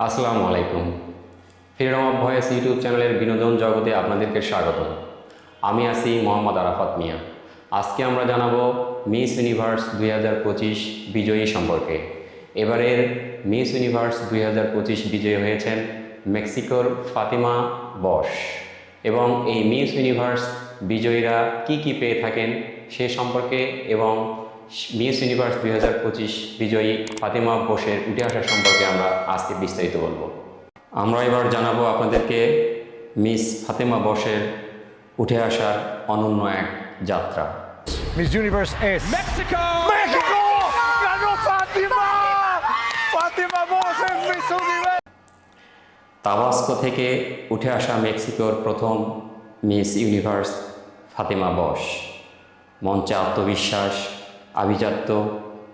আসসালামু আলাইকুম। Freedom of voice YouTube চ্যানেলের বিনোদন জগতে আপনাদেরকে স্বাগত। আমি আছি মোহাম্মদ আরাফাত মিয়া। আজকে আমরা জানাবো মিস ইউনিভার্স 2025 বিজয়ী সম্পর্কে। এবারের মিস ইউনিভার্স 2025 বিজয়ী হয়েছেন মেক্সিকোর ফাতিমা বশ। এবং এই মিস ইউনিভার্স বিজয়ীরা কি পেয়ে থাকেন সে সম্পর্কে এবং মিস ইউনিভার্স 2025 বিজয়ী ফাতিমা বশের উঠে আসা সম্পর্কে আমরা আজকে বিস্তারিত বলবো। আমরা এবার জানাবো আপনাদেরকে মিস ফাতেমা বশের উঠে আসার অনন্য এক যাত্রা। Miss Universe es Mexico! ¡México! ¡Ganó Fátima! ¡Fátima Bosch es Miss Universe! Tabasco থেকে উঠে আসা মেক্সিকোর প্রথম মিস ইউনিভার্স ফাতেমা বশ মঞ্চে আত্মবিশ্বাস, আভিজাত্য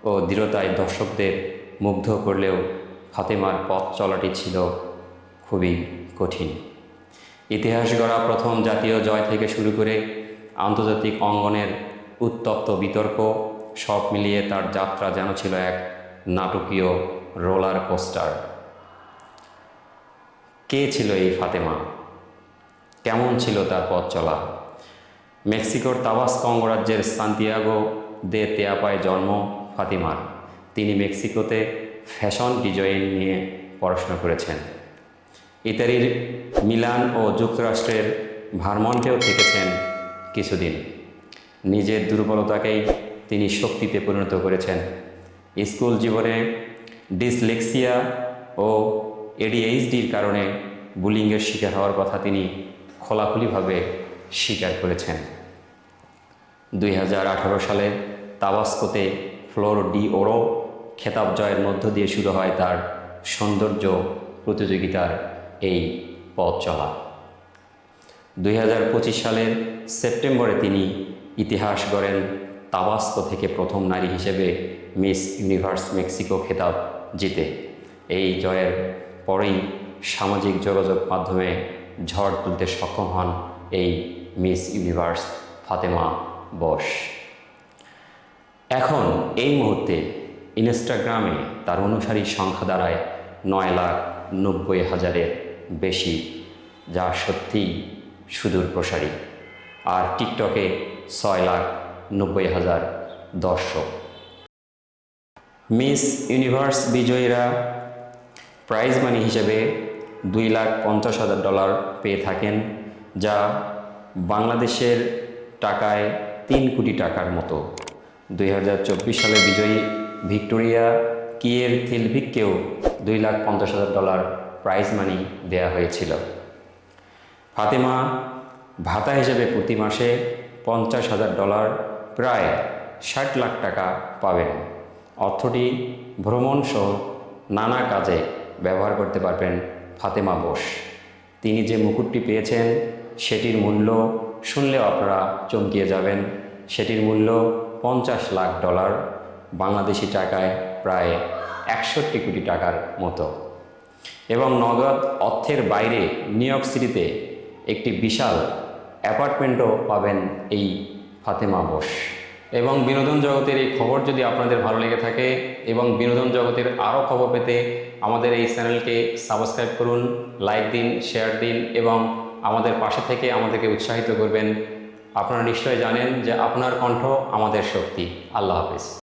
ও দৃঢ়তায় দর্শকদের মুগ্ধ করলেও ফাতেমার পথ চলাটি ছিল খুবই কঠিন। ইতিহাস গড়া প্রথম জাতীয় জয় থেকে শুরু করে আন্তর্জাতিক অঙ্গনের উত্তপ্ত বিতর্ক সব মিলিয়ে তার যাত্রা যেন ছিল এক নাটকীয় রোলার কোস্টার। কে ছিল এই ফাতেমা? কেমন ছিল তার পথ চলা? মেক্সিকোর তাবাস্কো অঙ্গরাজ্যের সান্তিয়াগো দে তেয়াপায় জন্ম ফাতিমার। তিনি মেক্সিকোতে ফ্যাশন ডিজাইন নিয়ে পড়াশোনা করেছেন। ইতালির মিলান ও যুক্তরাষ্ট্রের ভারমন্টেও থেকেছেন কিছুদিন। নিজের দুর্বলতাকেই তিনি শক্তিতে পরিণত করেছেন। স্কুল জীবনে ডিসলেক্সিয়া ও এডিএইচডির কারণে বুলিংয়ের শিকার হওয়ার কথা তিনি খোলাখুলিভাবে স্বীকার করেছেন। 2018 সালে তাবাস্কোতে ফ্লোর ডি ওরো খেতাব জয়ের মধ্য দিয়ে শুরু হয় তার সৌন্দর্য প্রতিযোগিতার এই পথ চলা। 2025 সালের সেপ্টেম্বরে তিনি ইতিহাস গড়েন তাবাস্কো থেকে প্রথম নারী হিসেবে মিস ইউনিভার্স মেক্সিকো খেতাব জিতে। এই জয়ের পরেই সামাজিক যোগাযোগ মাধ্যমে ঝড় তুলতে সক্ষম হন এই মিস ইউনিভার্স ফাতেমা বশ। এখন এই মুহূর্তে ইনস্টাগ্রামে তার অনুসারীর সংখ্যা দাঁড়ায় 9,90,000-এর বেশি, যা সত্যিই সুদূর প্রসারী। আর টিকটকে 6,90,000 দর্শক। মিস ইউনিভার্স বিজয়ীরা প্রাইজ মানি হিসেবে $2,50,000 পেয়ে থাকেন, যা বাংলাদেশের টাকায় 3 কোটি টাকার মতো। 2024 সালে বিজয়ী ভিক্টোরিয়া কিয়েরথিলভিককেও $2,50,000 প্রাইজ মানি দেয়া হয়েছিল। ফাতেমা ভাতা হিসেবে প্রতি মাসে $50,000 প্রায় 60 লাখ টাকা পাবেন। অর্থটি ভ্রমণসহ নানা কাজে ব্যবহার করতে পারবেন ফাতেমা বশ। তিনি যে মুকুটটি পেয়েছেন সেটির মূল্য শুনলেও আপনারা চমকিয়ে যাবেন। সেটির মূল্য $50 লাখ, বাংলাদেশি টাকায় প্রায় 61 কোটি টাকার মতো। এবং নগদ অর্থের বাইরে নিউ ইয়র্ক সিটিতে একটি বিশাল অ্যাপার্টমেন্টও পাবেন এই ফাতেমা বশ। এবং বিনোদন জগতের এই খবর যদি আপনাদের ভালো লেগে থাকে এবং বিনোদন জগতের আরও খবর পেতে আমাদের এই চ্যানেলকে সাবস্ক্রাইব করুন, লাইক দিন, শেয়ার দিন এবং আমাদের পাশে থেকে আমাদেরকে উৎসাহিত করবেন। আপনারা নিশ্চয়ই জানেন যে আপনার কণ্ঠ আমাদের শক্তি। আল্লাহ হাফেজ।